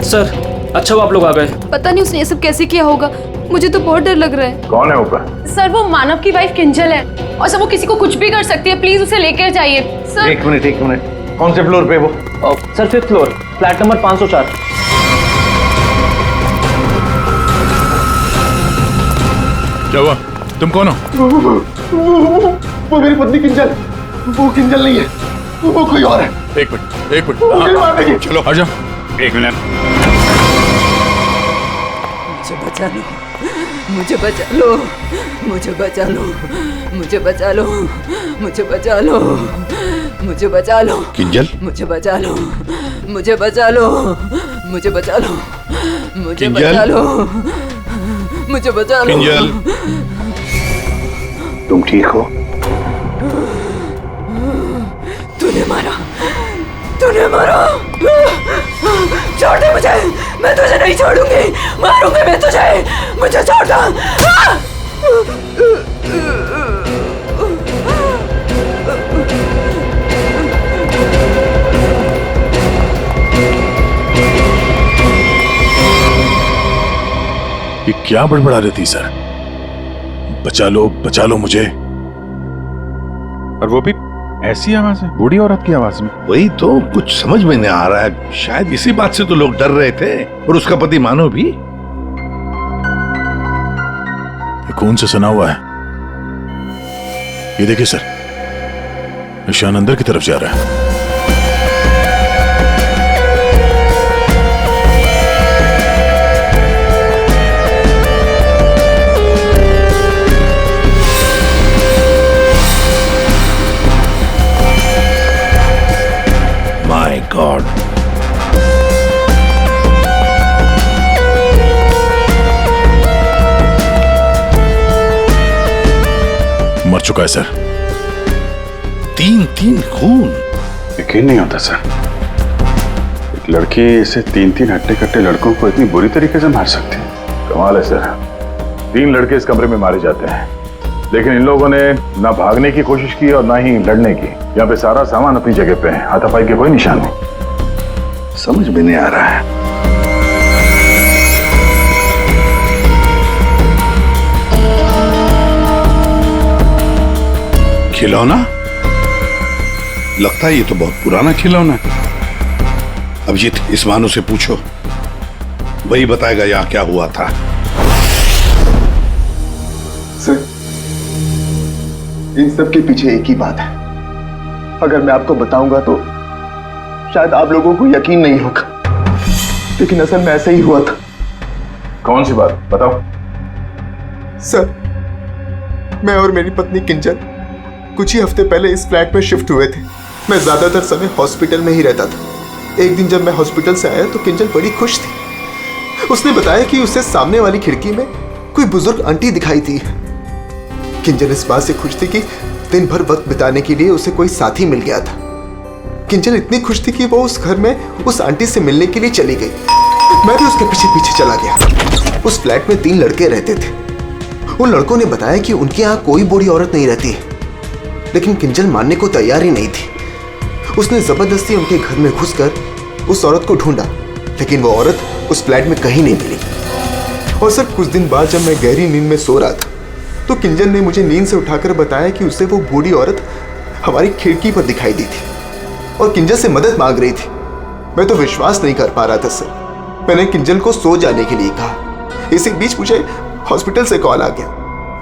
Sir अच्छा वो आप लोग आ गए। पता नहीं उसने ये सब कैसे किया होगा, मुझे तो बहुत डर लग रहा है। कौन है ऊपर? सर वो मानव की वाइफ किंजल है और सर वो किसी को कुछ भी कर सकती है, प्लीज उसे लेकर जाइए सर। एक मिनट, कौन से फ्लोर पे वो? Sir 5th floor, flat number 504। क्या हुआ? तुम कौन हो? वो मेरी पत्नी किंजल। वो किंजल नहीं है, वो कोई और है। एक मिनट हाँ, चलो आ जाओ। एक मिनट। मुझे बचा लो, मुझे बचा लो, मुझे बचा लो, मुझे बचा लो, मुझे बचा लो, मुझे बचा लो। किंजल, मुझे बचा लो, मुझे बचा लो, मुझे बचा लो, मुझे बचा लो, मुझे बचा लो। किंजल, तुम ठीक हो? तूने मारा, तूने मारा। छोड़ दे मुझे, मैं तुझे नहीं छोड़ूंगी, मारूंगी मैं तुझे, मुझे छोड़ दो। ये क्या बड़बड़ा रही थी सर? बचा लो मुझे। और वो भी ऐसी आवाज है, बूढ़ी औरत की आवाज में। वही तो कुछ समझ में नहीं आ रहा है। शायद इसी बात से तो लोग डर रहे थे, और उसका पति मानव भी। ये खून से सना हुआ है। ये देखिए सर, निशान अंदर की तरफ जा रहा है। माय गॉड, मर चुका है सर। 3 खून। यकीन नहीं होता सर, एक लड़की इसे 3 हट्टे कट्टे लड़कों को इतनी बुरी तरीके से मार सकती है। कमाल है सर, 3 लड़के इस कमरे में मारे जाते हैं, लेकिन इन लोगों ने ना भागने की कोशिश की और ना ही लड़ने की। यहाँ पे सारा सामान अपनी जगह पे है, हाथापाई के कोई निशान नहीं। समझ में नहीं आ रहा है। खिलौना? लगता है ये तो बहुत पुराना खिलौना है। अभिजीत, इस मानो से पूछो, वही बताएगा यहाँ क्या हुआ था। सर, इन सब के पीछे एक ही बात है। अगर मैं आपको बताऊंगा तो शायद आप लोगों को यकीन नहीं होगा, लेकिन असल में ऐसा ही हुआ था। कौन सी बात बताओ? सर, मैं और मेरी पत्नी किंजल कुछ ही हफ्ते पहले इस फ्लैट में शिफ्ट हुए थे। मैं ज्यादातर समय हॉस्पिटल में ही रहता था। एक दिन जब मैं हॉस्पिटल से आया तो किंजल बड़ी खुश थी। उसने बताया कि उसे सामने वाली खिड़की में कोई बुजुर्ग आंटी दिखाई थी। किंजल इस बात से खुश थी कि दिन भर वक्त बिताने के लिए उसे कोई साथी मिल गया था। किंजल इतनी खुश थी कि वो उस घर में उस आंटी से मिलने के लिए चली गई। मैं भी उसके पीछे पीछे चला गया। उस फ्लैट में 3 लड़के रहते थे। उन लड़कों ने बताया कि उनके यहाँ कोई बूढ़ी औरत नहीं रहती है, लेकिन किंजल मानने को तैयार ही नहीं थी। उसने जबरदस्ती उनके घर में घुसकर उस औरत को ढूंढा, लेकिन वो औरत उस फ्लैट में कहीं नहीं मिली। और सर, कुछ दिन बाद जब मैं गहरी नींद में सो रहा था तो किंजल ने मुझे नींद से उठाकर बताया कि उसे वो बूढ़ी औरत हमारी खिड़की पर दिखाई दी थी और किंजल से मदद मांग रही थी। मैं तो विश्वास नहीं कर पा रहा था सर। मैंने किंजल को सो जाने के लिए कहा। इसी बीच मुझे हॉस्पिटल से कॉल आ गया।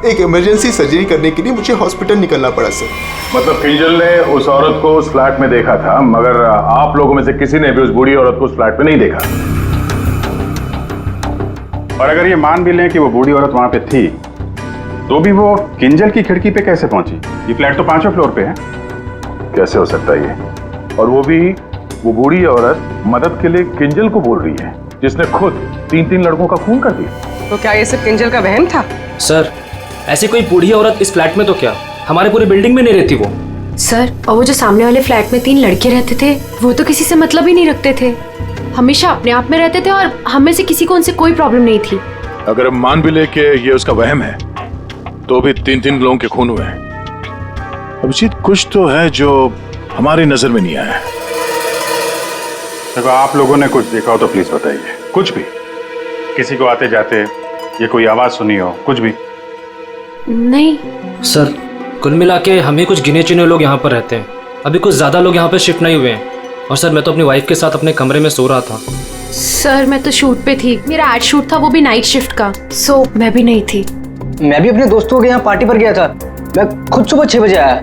एक इमरजेंसी सर्जरी करने के लिए मुझे हॉस्पिटल निकलना पड़ा सर। मतलब किंजल ने उस औरत को उस फ्लैट में देखा था, मगर आप लोगों में से किसी ने भी उस बूढ़ी औरत को उस फ्लैट में नहीं देखा। और अगर ये मान भी लें कि वो बूढ़ी औरत वहां पे थी, तो भी वो किंजल की खिड़की पे कैसे पहुंची? ये फ्लैट तो 5वें फ्लोर पे है। कैसे हो सकता है ये? और वो भी वो बूढ़ी औरत मदद के लिए किंजल को बोल रही है, जिसने खुद 3 लड़कों का खून कर दिया। तो क्या ये सब किंजल का वहम था? सर ऐसी कोई बूढ़ी औरत इस फ्लैट में तो क्या, हमारे पूरी बिल्डिंग में नहीं रहती वो। सर, और वो जो सामने वाले फ्लैट में 3 लड़के रहते थे, वो तो किसी से मतलब ही नहीं रखते थे। हमेशा अपने आप में रहते थे और हम में से किसी को उनसे कोई प्रॉब्लम नहीं थी। अगर हम मान भी ले कि ये उसका वहम है, तो भी 3 लोगों के खून हुए हैं। अभिजीत, कुछ तो है जो हमारी नजर में नहीं आया। देखो, आप लोगों ने कुछ देखा हो तो प्लीज बताइए। कुछ भी, किसी को आते जाते ये कोई आवाज सुनी हो, कुछ भी? नहीं सर, कुल मिला के हम ही कुछ गिने चुने लोग यहाँ पर रहते हैं। अभी कुछ ज़्यादा लोग यहाँ पर शिफ्ट नहीं हुए हैं। और सर, मैं तो अपनी वाइफ के साथ अपने कमरे में सो रहा था। सर, मैं तो शूट पे थी, मेरा एड शूट था, वो भी नाइट शिफ्ट का, सो मैं भी नहीं थी। मैं भी अपने दोस्तों के यहाँ पार्टी पर गया था, मैं खुद सुबह 6 बजे आया।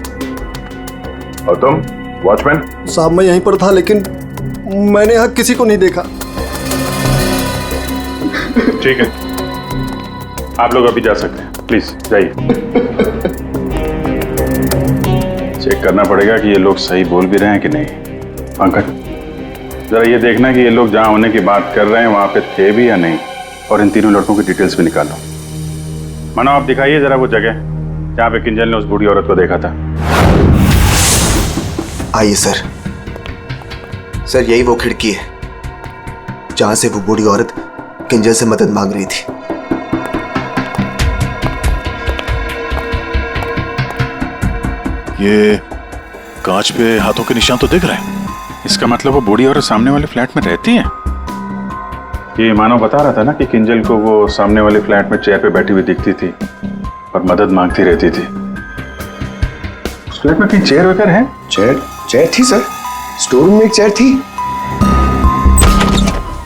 और तुम वॉचमैन? साहब मैं यहीं पर था, लेकिन मैंने यहाँ किसी को नहीं देखा। ठीक है, आप लोग अभी जा सकते हैं, प्लीज जाइए। चेक करना पड़ेगा कि ये लोग सही बोल भी रहे हैं कि नहीं। पंकज, जरा ये देखना कि ये लोग जहां होने की बात कर रहे हैं वहां पे थे भी या नहीं, और इन तीनों लड़कों की डिटेल्स भी निकालो। मानो, आप दिखाइए जरा वो जगह जहां पे किंजल ने उस बूढ़ी औरत को देखा था। आइए सर। सर, यही वो खिड़की है जहां से वो बूढ़ी औरत किंजल से मदद मांग रही थी। ये कांच पे हाथों के निशान तो दिख रहे हैं। इसका मतलब वो बूढ़ी औरत सामने वाले फ्लैट में रहती है। ये मानव बता रहा था ना कि किंजल को वो सामने वाले फ्लैट में चेयर पे बैठी हुई दिखती थी और मदद मांगती रहती थी। उस फ्लैट में कहीं चेयर वगैरह है? चेयर थी सर, स्टोर रूम में एक चेयर थी।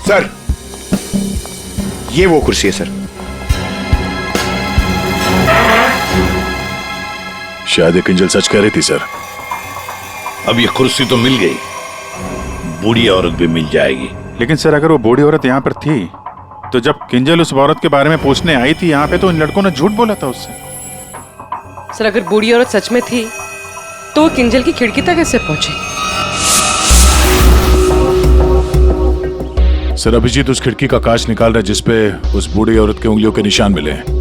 सर, ये वो कुर्सी है सर। शायद ये किंजल सच कह रही थी सर। अब ये कुर्सी तो मिल गई, बूढ़ी औरत भी मिल जाएगी। लेकिन सर, अगर वो बूढ़ी औरत यहाँ पर थी तो जब किंजल उस औरत के बारे में पूछने आई थी यहाँ पे, तो इन लड़कों ने झूठ बोला था उससे। सर, अगर बूढ़ी औरत सच में थी तो वो किंजल की खिड़की तक कैसे पहुंची? सर, अभिजीत उस खिड़की का कांच निकाल रहा है जिसपे उस बूढ़ी औरत के उंगलियों के निशान मिले हैं।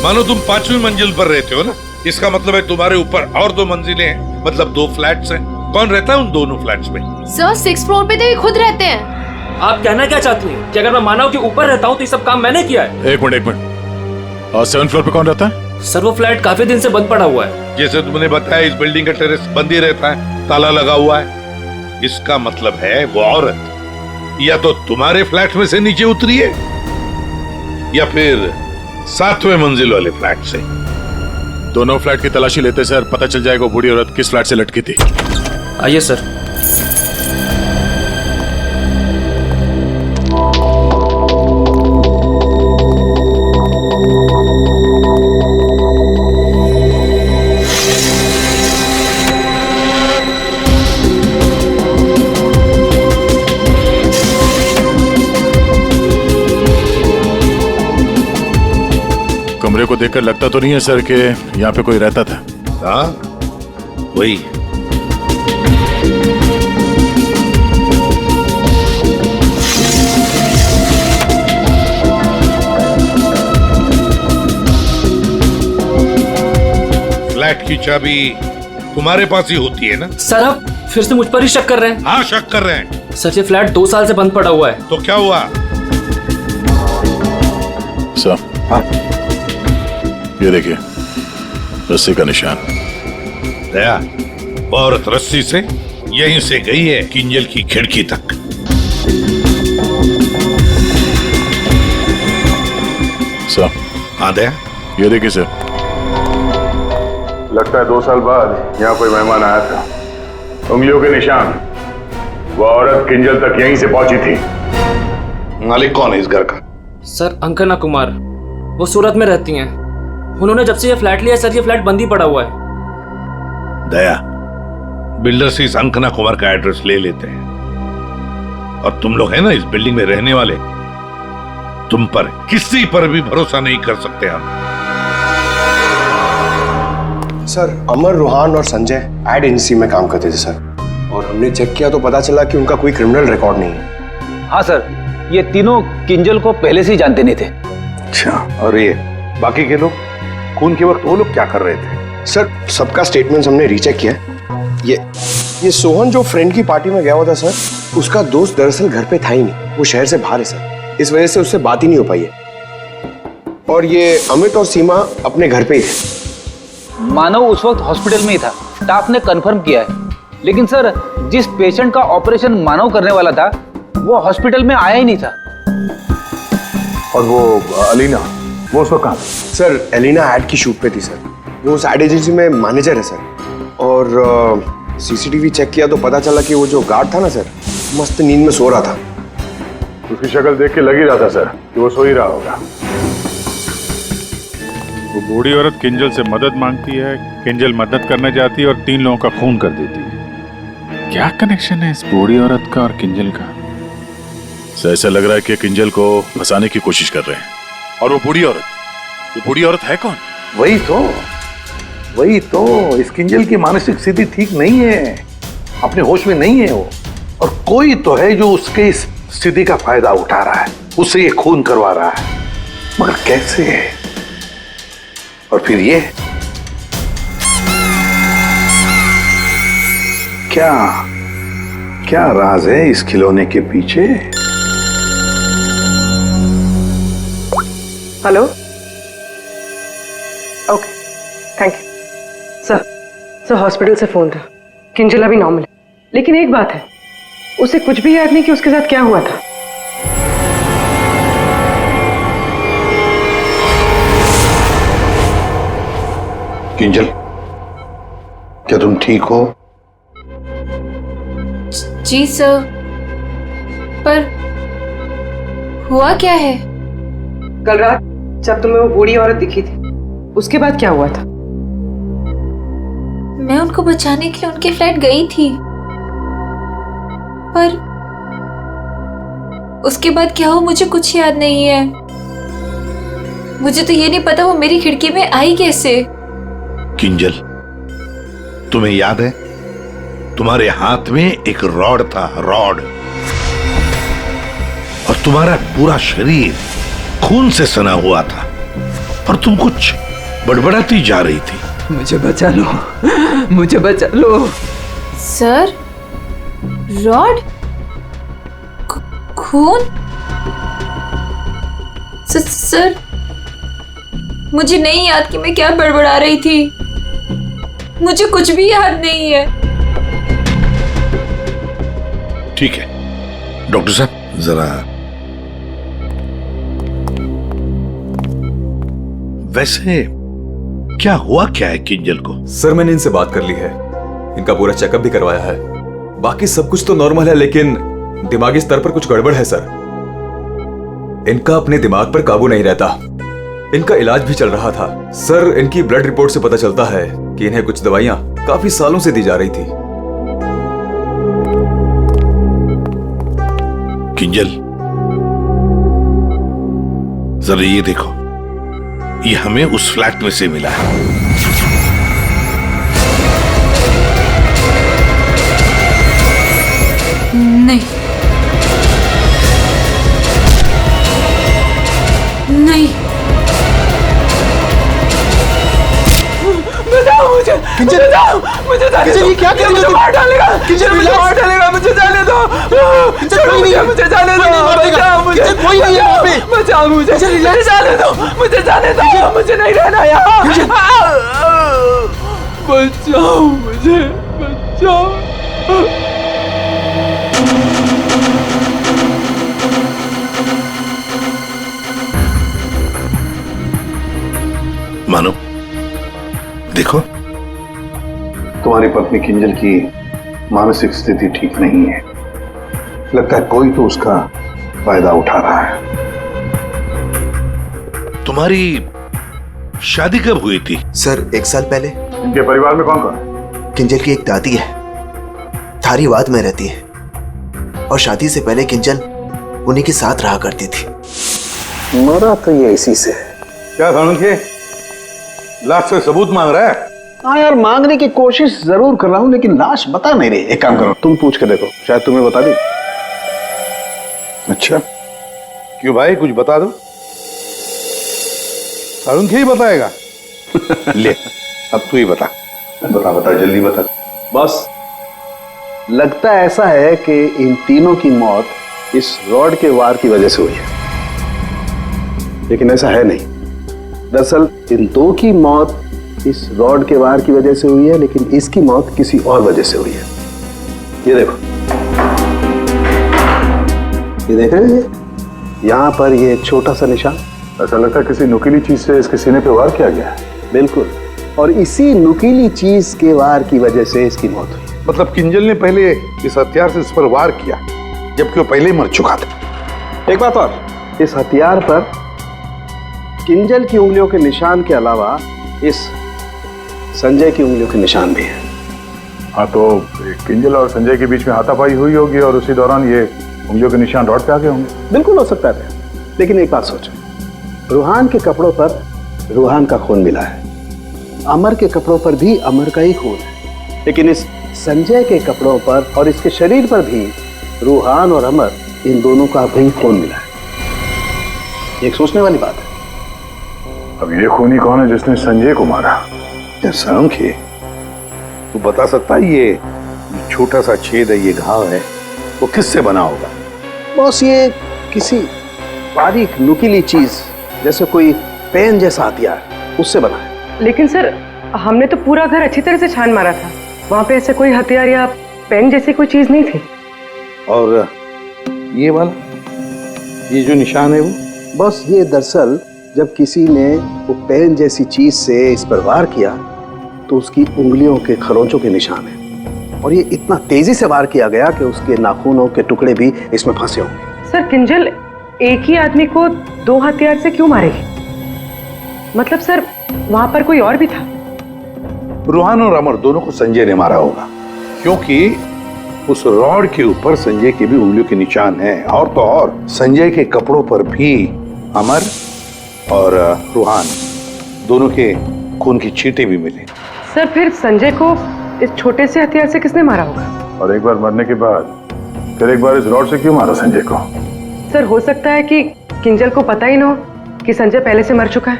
मानो तुम 5वीं मंजिल पर रहते हो ना, इसका मतलब है तुम्हारे ऊपर और 2 मंजिलें हैं, मतलब 2 फ्लैट्स हैं। कौन रहता है उन दोनों फ्लैट्स में? सर, 6th फ्लोर पे तो ये खुद रहते हैं। आप कहना क्या चाहती हैं कि अगर मैं मानव के ऊपर रहता हूँ तो ये सब काम मैंने किया है? एक मिनट। और 7th फ्लोर पे कौन रहता है? सर, वो फ्लैट काफी दिन से बंद पड़ा हुआ है। जैसे तुमने बताया, इस बिल्डिंग का टेरेस बंद ही रहता है, ताला लगा हुआ है। इसका मतलब है वो औरत या तो तुम्हारे फ्लैट में से नीचे उतरी है या फिर 7वें मंजिल वाले फ्लैट से। दोनों फ्लैट की तलाशी लेते सर, पता चल जाएगा वो बूढ़ी औरत किस फ्लैट से लटकी थी। आइए सर। कमरे को देखकर लगता तो नहीं है सर कि यहाँ पे कोई रहता था। हाँ, वही। फ्लैट की चाबी तुम्हारे पास ही होती है ना? सर, आप फिर से मुझ पर ही शक कर रहे हैं? हाँ, शक कर रहे हैं। सर, ये फ्लैट 2 साल से बंद पड़ा हुआ है। तो क्या हुआ? सर, हाँ? ये देखिए, रस्सी का निशान। दया, औरत रस्सी से यहीं से गई है किंजल की खिड़की तक। सर, हाँ दया, ये देखिए सर। लगता है 2 साल बाद यहाँ कोई मेहमान आया था। उंगलियों के निशान, वो औरत किंजल तक यहीं से पहुंची थी। मालिक कौन है इस घर का? सर, अंकना कुमार, वो सूरत में रहती हैं। उन्होंने जब से ये फ्लैट लिया सर, ये फ्लैट बंद ही पड़ा हुआ है। दया, बिल्डर से इस अंकना कुमार का एड्रेस ले लेते हैं। और तुम लोग है ना इस बिल्डिंग में रहने वाले, तुम पर किसी पर भी भरोसा नहीं कर सकते हम। सर अमर, रोहान और संजय एड एजेंसी में काम करते थे सर, और हमने चेक किया तो पता चला कि उनका कोई क्रिमिनल रिकॉर्ड नहीं है। हाँ सर, ये तीनों किंजल को पहले से ही जानते नहीं थे। अच्छा, और ये बाकी के लोग खून के वक्त वो लोग क्या कर रहे थे? सर सबका स्टेटमेंट्स हमने रीचेक किया। ये सोहन जो फ्रेंड की पार्टी में गया हुआ था सर, उसका दोस्त दरअसल घर पे था ही नहीं, वो शहर से बाहर है सर, इस वजह से उससे बात ही नहीं हो पाई है। और ये अमित और सीमा अपने घर पे ही थे। मानव उस वक्त हॉस्पिटल में ही था, स्टाफ ने कंफर्म किया है। लेकिन सर, जिस पेशेंट का ऑपरेशन मानव करने वाला था वो हॉस्पिटल में आया ही नहीं था। और वो अलीना, वो उस वक्त कहाँ? सर एलिना एड की शूट पे थी सर, वो उस एड एजेंसी में मैनेजर है सर। और सीसीटीवी चेक किया तो पता चला कि वो जो गार्ड था ना सर, मस्त नींद में सो रहा था। उसकी शक्ल देख के लग ही रहा था सर कि वो सो ही रहा होगा। वो बूढ़ी औरत किंजल से मदद मांगती है, किंजल मदद करना चाहती है और 3 लोगों का खून कर देती है। क्या कनेक्शन है इस बूढ़ी औरत का और किंजल का? ऐसा लग रहा है कि किंजल को फंसाने की कोशिश कर रहे हैं। और वो बूढ़ी औरत है कौन? वही तो इस किंजल की मानसिक स्थिति ठीक नहीं है, अपने होश में नहीं है वो। और कोई तो है जो उसके इस स्थिति का फायदा उठा रहा है, उससे ये खून करवा रहा है, मगर कैसे है? और फिर ये क्या राज है इस खिलौने के पीछे? Hello, okay, thank you. Sir hospital से फोन था, किंजल अभी नॉर्मल है, लेकिन एक बात है, उसे कुछ भी याद नहीं कि उसके साथ क्या हुआ था। किंजल, क्या तुम ठीक हो? जी सर, पर हुआ क्या है? कल रात जब तुम्हें वो बूढ़ी औरत दिखी थी, उसके बाद क्या हुआ था? मैं उनको बचाने के लिए उनके फ्लैट गई थी, पर उसके बाद क्या हुआ मुझे कुछ याद नहीं है। मुझे तो ये नहीं पता वो मेरी खिड़की में आई कैसे। किंजल, तुम्हें याद है तुम्हारे हाथ में एक रॉड था, रॉड, और तुम्हारा पूरा शरीर खून से सना हुआ था और तुम कुछ बड़बड़ाती जा रही थी। मुझे बचा लो, मुझे बचा लो। सर, रॉड, खून? सर, मुझे नहीं याद कि मैं क्या बड़बड़ा रही थी, मुझे कुछ भी याद नहीं है। ठीक है डॉक्टर साहब, जरा वैसे क्या हुआ क्या है किंजल को? सर मैंने इनसे बात कर ली है, इनका पूरा चेकअप भी करवाया है, बाकी सब कुछ तो नॉर्मल है, लेकिन दिमागी स्तर पर कुछ गड़बड़ है सर। इनका अपने दिमाग पर काबू नहीं रहता। इनका इलाज भी चल रहा था सर। इनकी ब्लड रिपोर्ट से पता चलता है कि इन्हें कुछ दवाइयां काफी सालों से दी जा रही थी। किंजल, जरा ये देखो, ये हमें उस फ्लैट में से मिला है। नहीं, नहीं, बचाओ मुझे, बचाओ मुझे, किंजल, क्या कर रही हो? मार डालेगा, किंजल, मुझे मार डालेगा, मुझे जाने दो, कोई नहीं है, मुझे जाने दो, बचाओ मुझे, कोई नहीं है यहाँ पे। बचाओ मुझे, जाने दो, मुझे जाने दो, मुझे नहीं रहना यहाँ, बचाओ मुझे, बचाओ। मानो, देखो, तुम्हारी पत्नी किंजल की मानसिक स्थिति ठीक नहीं है, लगता है कोई तो उसका फायदा उठा रहा है। तुम्हारी शादी कब हुई थी? सर 1 साल पहले। इनके परिवार में कौन कौन है? किंजल की एक दादी है, धारीवाद में रहती है, और शादी से पहले किंजल उन्हीं के साथ रहा करती थी। मरा तो ये इसी से। क्या सानुखे, लास्ट से सबूत मांग रहा है? हाँ यार, मांगने की कोशिश जरूर कर रहा हूँ, लेकिन लाश बता नहीं रही। एक काम करो, तुम पूछ के देखो, शायद तुम्हें बता दी। अच्छा, क्यों भाई, कुछ बता दो। अरुण ही बताएगा। ले, अब तू ही बता। बता जल्दी बता। बस लगता ऐसा है कि इन तीनों की मौत इस रॉड के वार की वजह से हुई है, लेकिन ऐसा है नहीं। दरअसल इन दो की मौत इस रॉड के वार की वजह से हुई है, लेकिन इसकी मौत किसी और वजह से हुई है। ये देखो, ये देख रहे हैं, यहाँ पर ये छोटा सा निशान। ऐसा लगता है किसी नुकीली चीज से इसके सीने पे वार किया गया है। बिल्कुल, और इसी नुकीली चीज के वार की वजह से इसकी मौत हुई। मतलब किंजल ने पहले इस हथियार से इस पर वार किया, जबकि वो पहले ही मर चुका था। एक बात और, इस हथियार पर किंजल की उंगलियों के निशान के अलावा इस संजय की उंगलियों के निशान भी हैं। हाँ, तो किंजल और संजय के बीच में हाथापाई हुई होगी और उसी दौरान ये उंगलियों के निशान रॉड पे आ गए होंगे। बिल्कुल हो सकता है, लेकिन एक बात सोचो, रूहान के कपड़ों पर रूहान का खून मिला है, अमर के कपड़ों पर भी अमर का ही खून है, लेकिन इस संजय के कपड़ों पर और इसके शरीर पर भी रूहान और अमर, इन दोनों का भी खून मिला है। एक सोचने वाली बात है। अब ये खूनी कौन है जिसने संजय को मारा? सांख्य, तू बता सकता है ये छोटा सा छेद है, ये घाव है, वो किससे बना होगा? बॉस, ये किसी बारीक नुकीली चीज जैसे कोई पेन जैसा हथियार, उससे बना है। लेकिन सर, हमने तो पूरा घर अच्छी तरह से छान मारा था, वहां पे ऐसे कोई हथियार या पेन जैसी कोई चीज नहीं थी। और ये वाला, ये जो निशान है वो? बस ये दरअसल जब किसी ने वो पेन जैसी चीज से इस पर वार किया तो उसकी उंगलियों के खरोंचों के निशान है, और ये इतना तेजी से वार किया गया कि उसके नाखूनों के टुकड़े भी इसमें फंसे होंगे। सर, किंजल एक ही आदमी को दो हथियार से क्यों मारेगी? मतलब सर, वहां पर कोई और भी था? रूहान और अमर दोनों को संजय ने मारा होगा, क्योंकि उस रॉड के ऊपर संजय के भी उंगलियों के निशान हैं, और तो और संजय के कपड़ों पर भी अमर और रूहान दोनों के खून की छींटे भी मिले। सर, फिर संजय को इस छोटे से हथियार से किसने मारा होगा? और एक बार मरने के बाद फिर एक बार इस रॉड से क्यों मारा संजय को? सर, हो सकता है कि किंजल को पता ही ना हो कि संजय पहले से मर चुका है।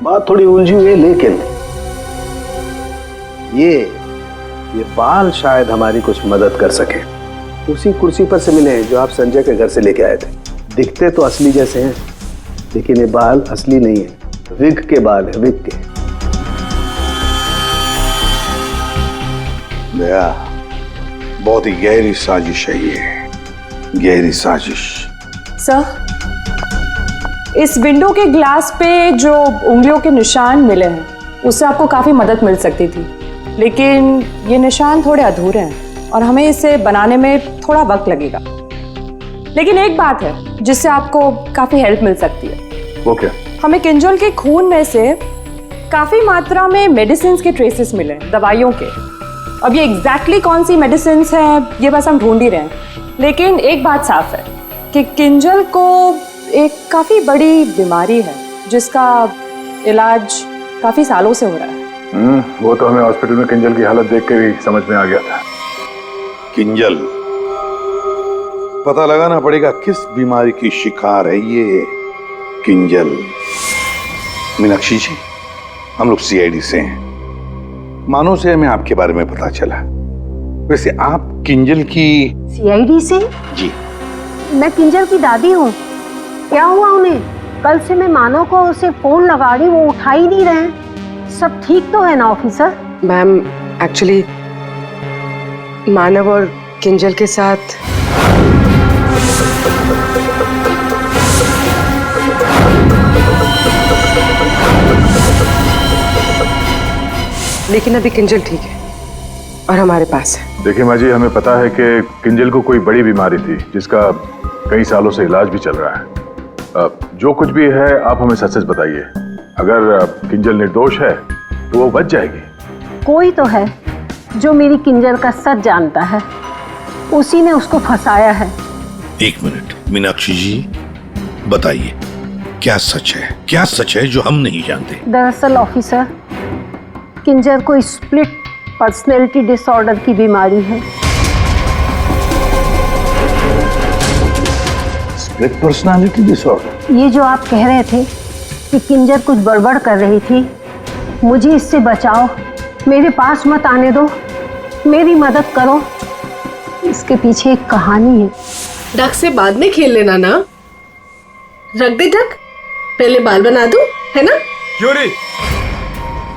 बात थोड़ी उलझी हुई है, लेकिन ये बाल शायद हमारी कुछ मदद कर सके। उसी कुर्सी पर से मिले जो आप संजय के घर से लेके आए थे। दिखते तो असली जैसे हैं, लेकिन ये बाल असली नहीं है, विग के बाल है, विग के। दया, बहुत ही गहरी साजिश है ये, गहरी साजिश। सर, इस विंडो के ग्लास पे जो उंगलियों के निशान मिले हैं, उससे आपको काफ़ी मदद मिल सकती थी, लेकिन ये निशान थोड़े अधूरे हैं और हमें इसे बनाने में थोड़ा वक्त लगेगा। लेकिन एक बात है जिससे आपको काफ़ी हेल्प मिल सकती है। वो क्या? हमें किंजल के खून में से काफ़ी मात्रा में मेडिसिन के ट्रेसेस मिले, दवाइयों के। अब ये एग्जैक्टली कौन सी मेडिसिन हैं ये बस हम ढूंढ ही रहे हैं, लेकिन एक बात साफ है कि किंजल को एक काफ़ी बड़ी बीमारी है जिसका इलाज काफ़ी सालों से हो रहा है। वो तो हमें हॉस्पिटल में किंजल की हालत देख के ही समझ में आ गया था। किंजल, पता लगाना पड़ेगा किस बीमारी की शिकार है ये किंजल। मीनाक्षी जी, हम लोग सीआईडी से हैं, मानो से हमें आपके बारे में पता चला। वैसे आप किंजल की? सीआईडी से? जी। मैं किंजल की दादी हूँ। क्या हुआ उन्हें? कल से मैं मानव को उसे फोन लगा रही, वो उठा ही नहीं रहे। सब ठीक तो है ना ऑफिसर? मैम, एक्चुअली मानव और किंजल के साथ लेकिन अभी किंजल ठीक है और हमारे पास है। देखिए माँ जी, हमें पता है कि किंजल को कोई बड़ी बीमारी थी जिसका कई सालों से इलाज भी चल रहा है। जो कुछ भी है आप हमें सच सच बताइए। अगर किंजल निर्दोष है तो वो बच जाएगी। कोई तो है जो मेरी किंजल का सच जानता है, उसी ने उसको फंसाया है। एक मिनट मीनाक्षी जी, बताइए क्या सच है, क्या सच है जो हम नहीं जानते? दरअसल ऑफिसर, किंजर को स्प्लिट पर्सनैलिटी डिसऑर्डर की बीमारी है। Split personality disorder? ये जो आप कह रहे थे कि किंजर कुछ गड़बड़ कर रही थी, मुझे इससे बचाओ, मेरे पास मत आने दो, मेरी मदद करो, इसके पीछे एक कहानी है। डक से बाद में खेल लेना ना। रख दे डक, पहले बाल बना दूं, है ना? क्यों नहीं?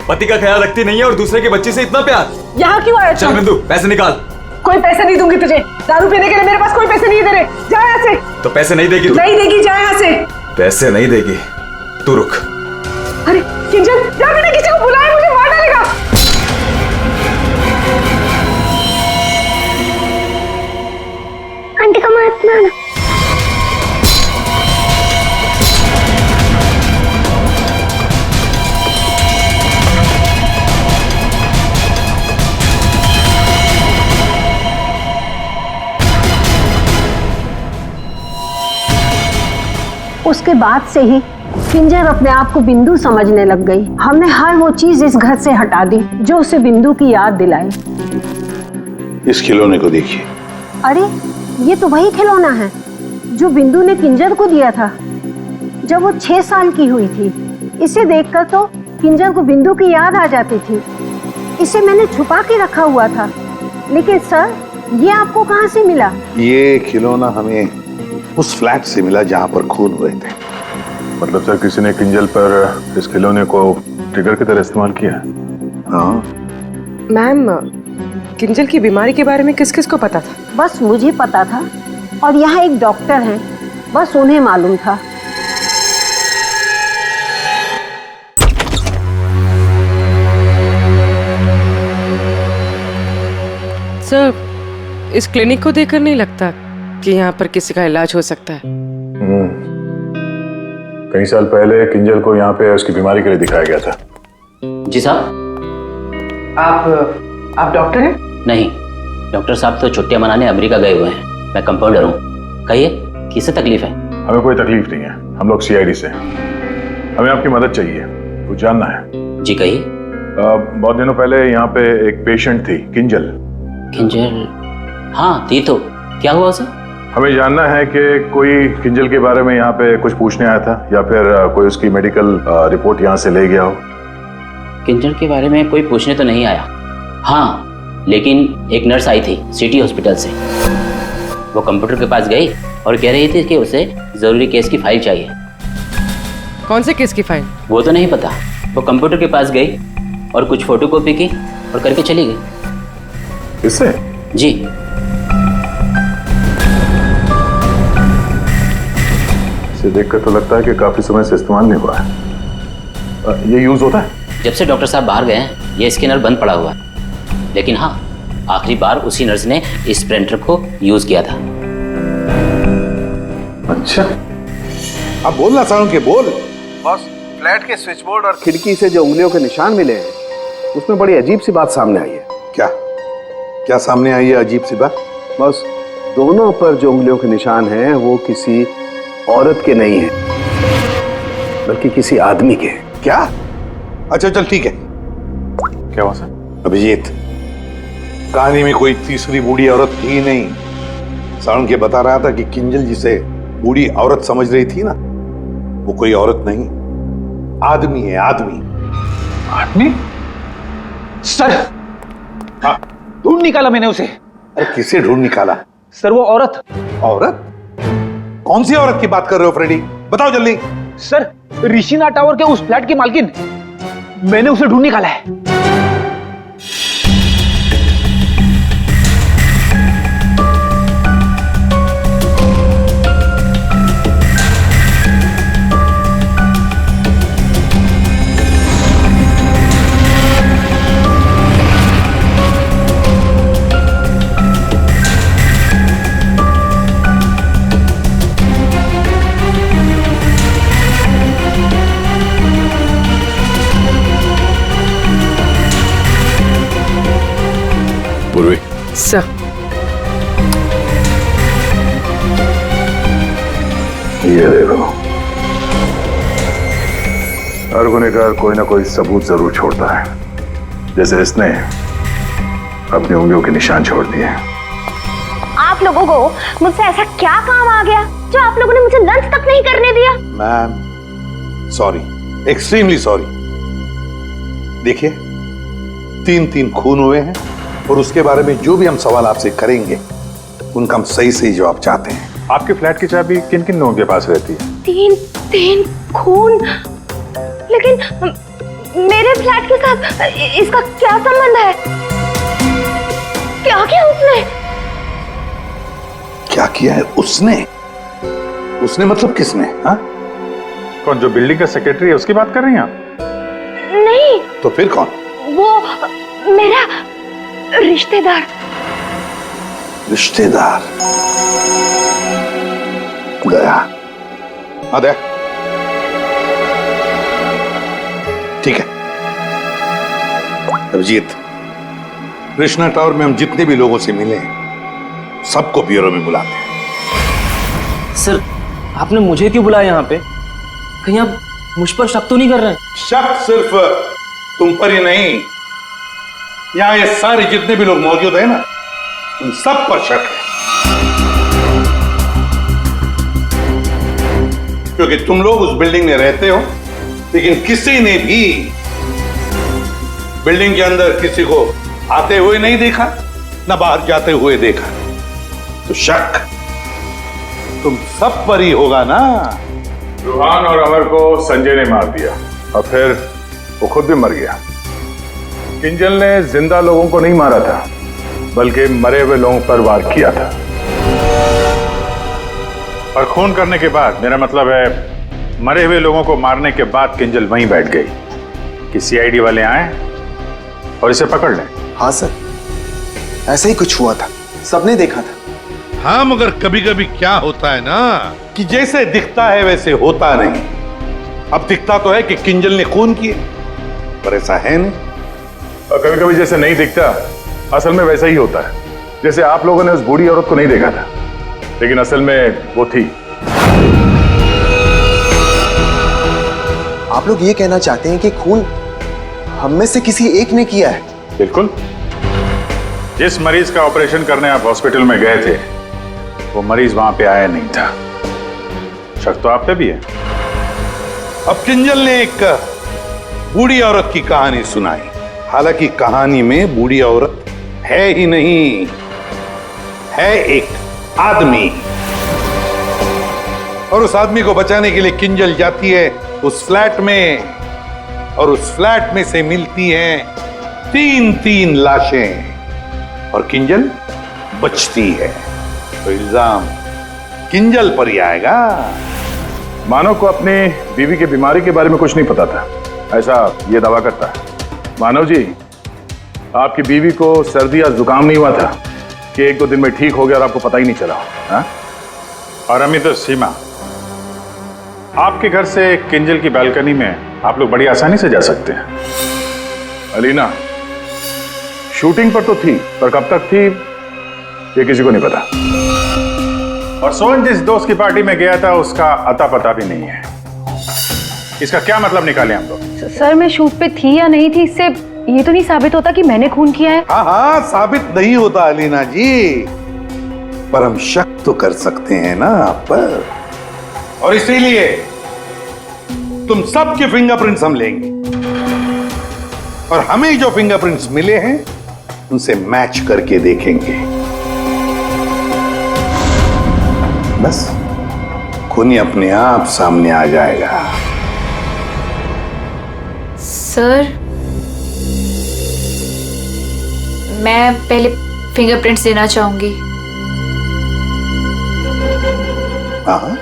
पति का ख्याल रखती नहीं है और दूसरे के बच्चे से इतना प्यार। यहाँ क्यों आया? चल बिंदु, पैसे निकाल। कोई पैसे नहीं दूंगी तुझे, दारू पीने के लिए मेरे पास कोई पैसे नहीं है तेरे। जा यहाँ से। तो पैसे नहीं देगी? नहीं देगी, जा यहाँ से। पैसे नहीं देगी, तू रुक। अरे किंजल, जा, मैंने किसी को बुलाया, मुझे मार डालेगा। आंटी का मत मारना। उसके बाद से ही किंजर अपने आप को बिंदु समझने लग गई। हमने हर वो चीज इस घर से हटा दी जो उसे बिंदु की याद दिलाए। इस खिलौने को देखिए। अरे ये तो वही खिलौना है जो बिंदु ने किंजर को दिया था जब वो 6 साल की हुई थी। इसे देखकर तो किंजर को बिंदु की याद आ जाती थी। इसे मैंने छुपा के रखा हुआ था। लेकिन सर, ये आपको कहाँ से मिला? ये खिलौना हमें उस फ्लैट से मिला जहाँ पर खून हुए थे। मतलब सर, किसी ने किंजल पर इस खिलौने को ट्रिगर की तरह इस्तेमाल किया? हाँ मैम, किंजल की बीमारी के बारे में किस किस को पता था? बस मुझे पता था और यहाँ एक डॉक्टर हैं, बस उन्हें मालूम था। सर, इस क्लिनिक को देखकर नहीं लगता कि यहाँ पर किसी का इलाज हो सकता है। कई साल पहले किंजल को यहाँ पे उसकी बीमारी के लिए दिखाया गया था। जी साहब। आप डॉक्टर हैं? नहीं, डॉक्टर साहब तो छुट्टियां मनाने अमेरिका गए हुए हैं। मैं कंपाउंडर हूँ। कहिए, किससे तकलीफ है? हमें कोई तकलीफ नहीं है, हम लोग CID से हैं। हमें आपकी मदद चाहिए, कुछ जानना है। जी कहिए। बहुत दिनों पहले यहाँ पे एक पेशेंट थी, किंजल। किंजल? हाँ थी तो, क्या हुआ उसे? हमें जानना है कि कोई किंजल के बारे में यहाँ पे कुछ पूछने आया था या फिर कोई उसकी मेडिकल रिपोर्ट यहाँ से ले गया हो। किंजल के बारे में कोई पूछने तो नहीं आया। हाँ, लेकिन एक नर्स आई थी सिटी हॉस्पिटल से। वो कंप्यूटर के पास गई और कह रही थी कि उसे जरूरी केस की फाइल चाहिए। कौन से केस की फाइल? वो तो नहीं पता। वो कंप्यूटर के पास गई और कुछ फोटोकॉपी की और करके चली गई। किससे? जी। इसे देखकर तो लगता है कि काफी समय से इस्तेमाल नहीं हुआ है। ये यूज होता है? जब से डॉक्टर साहब बाहर गए हैं ये स्कैनर बंद पड़ा हुआ है। लेकिन हाँ, आखिरी बार उसी नर्स ने इस प्रिंटर को यूज किया था। अच्छा, अब बोलना साउंड के बोल। बस, फ्लैट के स्विच बोर्ड और खिड़की से जो उंगलियों के निशान मिले हैं उसमें बड़ी अजीब सी बात सामने आई है। क्या क्या सामने आई है अजीब सी बात? बस, दोनों पर जो उंगलियों के निशान हैं वो किसी औरत के नहीं है बल्कि किसी आदमी के। क्या? अच्छा चल ठीक है। क्या हुआ सर? अभिजीत, कहानी में कोई तीसरी बूढ़ी औरत थी ही नहीं। साउंड के बता रहा था कि किंजल जिसे बूढ़ी औरत समझ रही थी ना, वो कोई औरत नहीं, आदमी है। आदमी? आदमी? सर, हाँ, ढूंढ निकाला मैंने उसे। अरे किसे ढूंढ निकाला? सर, वो औरत। औरत? कौन सी औरत की बात कर रहे हो फ्रेडी? बताओ जल्दी। सर, ऋषिना टावर के उस फ्लैट की मालकिन, मैंने उसे ढूंढ निकाला है। सर, ये देखो, हर गुनहगार कोई ना कोई सबूत जरूर छोड़ता है। जैसे इसने अपनी उंगलियों के निशान छोड़ दिए हैं। आप लोगों को मुझसे ऐसा क्या काम आ गया जो आप लोगों ने मुझे लंच तक नहीं करने दिया? Ma'am sorry, extremely sorry. देखिए 3 खून हुए हैं और उसके बारे में जो भी हम सवाल आपसे करेंगे उनका हम सही सही जवाब चाहते हैं। आपके फ्लैट की चाबी किन किन लोगों के पास रहती है? 3 खून, लेकिन मेरे फ्लैट के साथ इसका क्या संबंध है? क्या किया उसने? क्या किया है उसने? उसने मतलब किसने? हाँ? कौन, जो बिल्डिंग का सेक्रेटरी है उसकी बात कर रही हैं आप? नहीं। तो फिर कौन? वो मेरा रिश्तेदार। रिश्तेदार गया। आदे ठीक है अभिजीत, कृष्णा टावर में हम जितने भी लोगों से मिले सबको ब्यूरो में बुलाते हैं। सर आपने मुझे क्यों बुलाया यहाँ पे? कहीं आप मुझ पर शक तो नहीं कर रहे हैं? शक सिर्फ तुम पर ही नहीं, यहाँ ये सारे जितने भी लोग मौजूद हैं ना, उन सब पर शक है। क्योंकि तुम लोग उस बिल्डिंग में रहते हो, लेकिन किसी ने भी बिल्डिंग के अंदर किसी को आते हुए नहीं देखा, ना बाहर जाते हुए देखा। तो शक तुम सब पर ही होगा ना। रूहान और अमर को संजय ने मार दिया और फिर वो खुद भी मर गया। किंजल ने जिंदा लोगों को नहीं मारा था, बल्कि मरे हुए लोगों पर वार किया था। और खून करने के बाद, मेरा मतलब है मरे हुए लोगों को मारने के बाद किंजल वहीं बैठ गई कि सीआईडी वाले आए और इसे पकड़ लें। हाँ सर, ऐसा ही कुछ हुआ था, सबने देखा था। हाँ, मगर कभी कभी क्या होता है ना कि जैसे दिखता है वैसे होता नहीं। अब दिखता तो है कि किंजल ने खून किए, पर ऐसा है नहीं। और कभी कभी जैसे नहीं दिखता, असल में वैसा ही होता है। जैसे आप लोगों ने उस बूढ़ी औरत को नहीं देखा था, लेकिन असल में वो थी। आप लोग ये कहना चाहते हैं कि खून हम में से किसी एक ने किया है? बिल्कुल। जिस मरीज का ऑपरेशन करने आप हॉस्पिटल में गए थे, वो मरीज वहां पे आया नहीं था। शक तो आप पे भी है। अब किंजल ने एक बूढ़ी औरत की कहानी सुनाई। हालांकि कहानी में बूढ़ी औरत है ही नहीं, है एक आदमी। और उस आदमी को बचाने के लिए किंजल जाती है उस फ्लैट में, और उस फ्लैट में से मिलती हैं 3 लाशें, और किंजल बचती है। तो इल्जाम किंजल पर ही आएगा। मानव को अपने बीवी की बीमारी के बारे में कुछ नहीं पता था, ऐसा ये दावा करता है। मानव जी, आपकी बीवी को सर्दी या जुकाम नहीं हुआ था कि 1-2 दिन में ठीक हो गया और आपको पता ही नहीं चला? हा? और अमित और सीमा, आपके घर से किंजल की बालकनी में आप लोग बड़ी आसानी से जा सकते हैं। अलीना शूटिंग पर तो थी, पर कब तक थी ये किसी को नहीं पता। और सोहन जिस दोस्त की पार्टी में गया था उसका अता पता भी नहीं है। इसका क्या मतलब निकाले हम लोग? सर मैं शूट पे थी या नहीं थी, इससे ये तो नहीं साबित होता कि मैंने खून किया है। हाँ, साबित नहीं होता अलीना जी, पर हम शक तो कर सकते हैं ना आप पर। और इसीलिए तुम सबके फिंगरप्रिंट्स हम लेंगे, और हमें जो फिंगरप्रिंट्स मिले हैं उनसे मैच करके देखेंगे। बस खूनी अपने आप सामने आ जाएगा। सर मैं पहले फिंगरप्रिंट्स देना चाहूंगी। हाँ,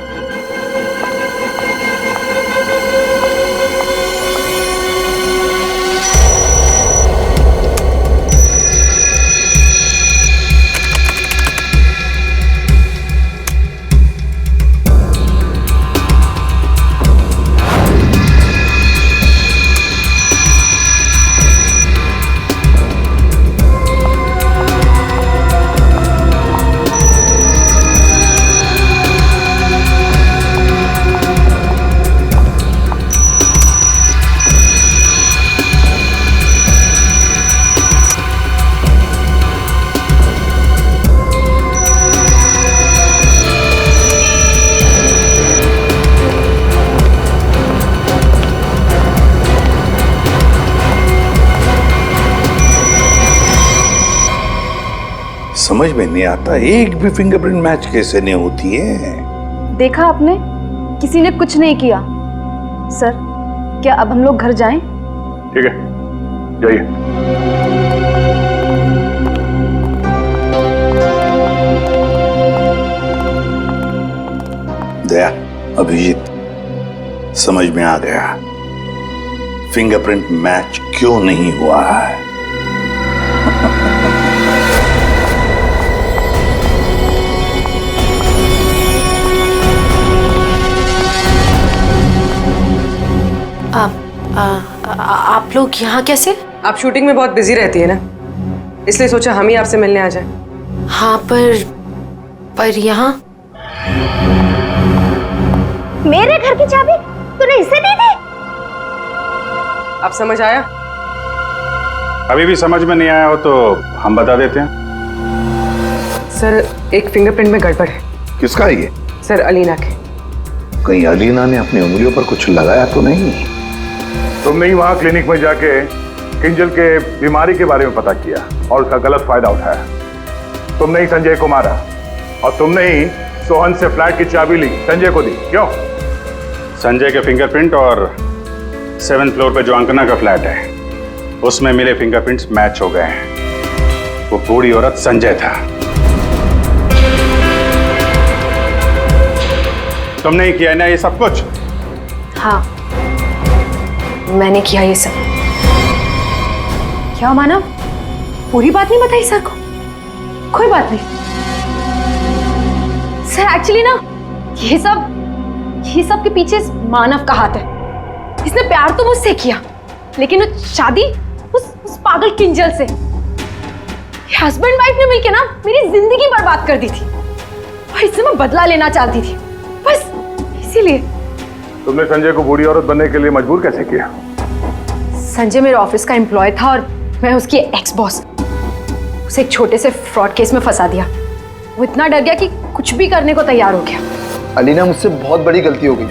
समझ में नहीं आता, एक भी फिंगरप्रिंट मैच कैसे नहीं होती है। देखा आपने, किसी ने कुछ नहीं किया। सर, क्या अब हम लोग घर जाएं? ठीक है, जाइए। दया, अभिजीत, समझ में आ गया फिंगरप्रिंट मैच क्यों नहीं हुआ है। आप लोग यहाँ कैसे? आप शूटिंग में बहुत बिजी रहती है ना, इसलिए सोचा हम ही आपसे मिलने आ जाएं। हाँ, पर यहाँ मेरे घर की चाबी तूने इसे दी थी? अब समझ आया? अभी भी समझ में नहीं आया हो तो हम बता देते हैं। सर, एक फिंगरप्रिंट में गड़बड़ है। किसका ये? सर, अलीना के। कहीं अलीना ने अपनी उंगलियों पर कुछ लगाया तो नहीं? तुमने ही वहां क्लिनिक में जाके किंजल के बीमारी के बारे में पता किया और उसका गलत फायदा उठाया। तुमने ही संजय को मारा और तुमने ही सोहन से फ्लैट की चाबी ली, संजय को दी। क्यों? संजय के फिंगरप्रिंट और 7th फ्लोर पे जो अंकना का फ्लैट है उसमें मिले फिंगरप्रिंट्स मैच हो गए हैं। वो बूढ़ी औरत संजय था। तुमने ही किया ना ये सब कुछ? हाँ, मैंने किया ये सब। क्या मानव, पूरी बात नहीं बताई सर को? कोई बात नहीं सर, एक्चुअली ना ये सब के पीछे मानव का हाथ है। इसने प्यार तो मुझसे किया, लेकिन वो शादी उस पागल किंजल से। हस्बैंड वाइफ ने मिलकर ना मेरी जिंदगी बर्बाद कर दी थी और इससे मैं बदला लेना चाहती थी, बस इसीलिए। तुमने संजय को बूढ़ी औरत बनने के लिए मजबूर कैसे किया? संजय मेरे ऑफिस का एम्प्लॉय था और मैं उसकी एक्स बॉस। उसे एक छोटे से फ्रॉड केस में फंसा दिया। वो इतना डर गया कि कुछ भी करने को तैयार हो गया। अलीना, मुझसे बहुत बड़ी गलती हो गई,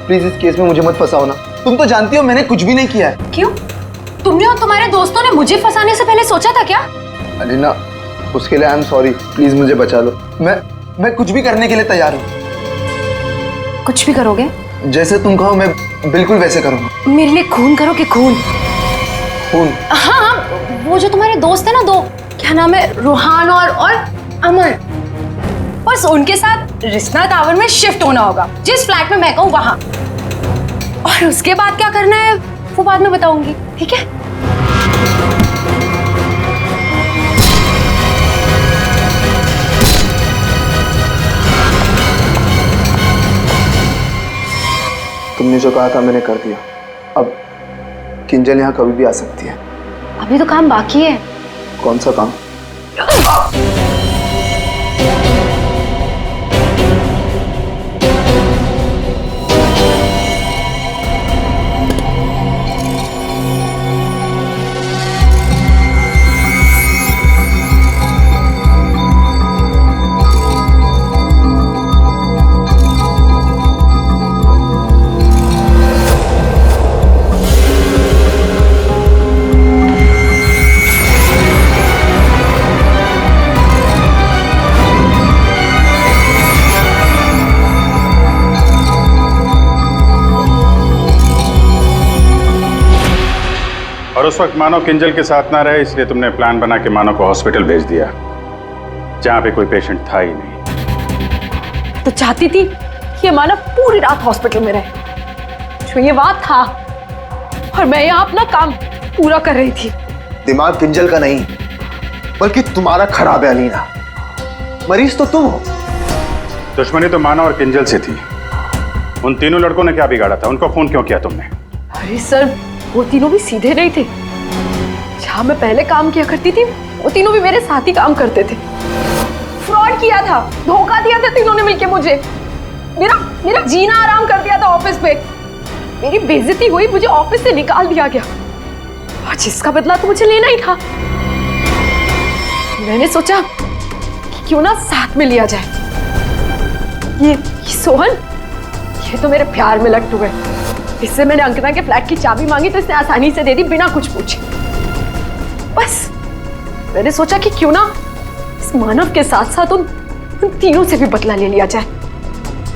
प्लीज इस केस में मुझे मत फंसाओ ना। तुम तो जानती हो मैंने कुछ भी नहीं किया है। क्यों? तुमने और तुम्हारे दोस्तों ने मुझे फंसाने से पहले सोचा था क्या? अलीना, उसके लिए आई एम सॉरी, प्लीज मुझे बचा लो। मैं कुछ भी करने के लिए तैयार हूँ। कुछ भी करोगे? जैसे तुम कहो मैं बिल्कुल वैसे करूँगा। मेरे लिए खून करोगे? खून? खून? हाँ, वो जो तुम्हारे दोस्त है ना, दो, क्या नाम है, रोहान और अमर, बस उनके साथ रिश्ता टावर में शिफ्ट होना होगा, जिस फ्लैट में मैं कहूँ वहां। और उसके बाद क्या करना है वो बाद में बताऊंगी, ठीक है? तुमने जो कहा था मैंने कर दिया। अब किंजल यहाँ कभी भी आ सकती है। अभी तो काम बाकी है। कौन सा काम? और उस वक्त मानो किंजल के साथ ना रहे, इसलिए तुमने प्लान बना के मानो को हॉस्पिटल भेज दिया जहां पे कोई पेशेंट था ही नहीं। तो चाहती थी कि ये मानव पूरी रात हॉस्पिटल में रहे, जो ये बात था, और मैं यहाँ अपना काम पूरा कर रही थी। दिमाग किंजल का नहीं बल्कि तुम्हारा खराब है अलीना। मरीज तो तुम हो। दुश्मनी तो मानो और किंजल से थी। उन तीनों लड़कों ने क्या बिगाड़ा था? उनको फोन क्यों किया तुमने? अरे सर, वो तीनों भी सीधे नहीं थे। जहां मैं पहले काम किया करती थी वो तीनों भी मेरे साथ ही काम करते थे। फ्रॉड किया था, धोखा दिया था तीनों ने मिलके मुझे। मेरा जीना आराम कर दिया था ऑफिस पे। मेरी बेइज्जती हुई, मुझे ऑफिस से निकाल दिया गया, और जिसका बदला तो मुझे लेना ही था। मैंने सोचा कि क्यों ना साथ में लिया जाए। ये सोहन, ये तो मेरे प्यार में लट्टू है। इससे मैंने अंकिता के फ्लैट की चाबी मांगी तो इसने आसानी से दे दी, बिना कुछ पूछे। बस मैंने सोचा कि क्यों ना इस मानव के साथ साथ उन तीनों से भी बदला ले लिया जाए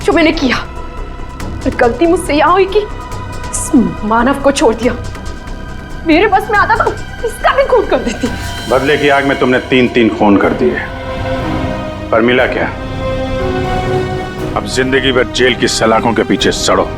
जो मैंने किया। और गलती मुझसे यहां हुई कि इस मानव को छोड़ दिया। मेरे बस में आता तो इसका भी खून कर देती। बदले की आग में तुमने 3-3 खून कर दिए, पर मिला क्या? अब जिंदगी भर जेल की सलाखों के पीछे सड़ो।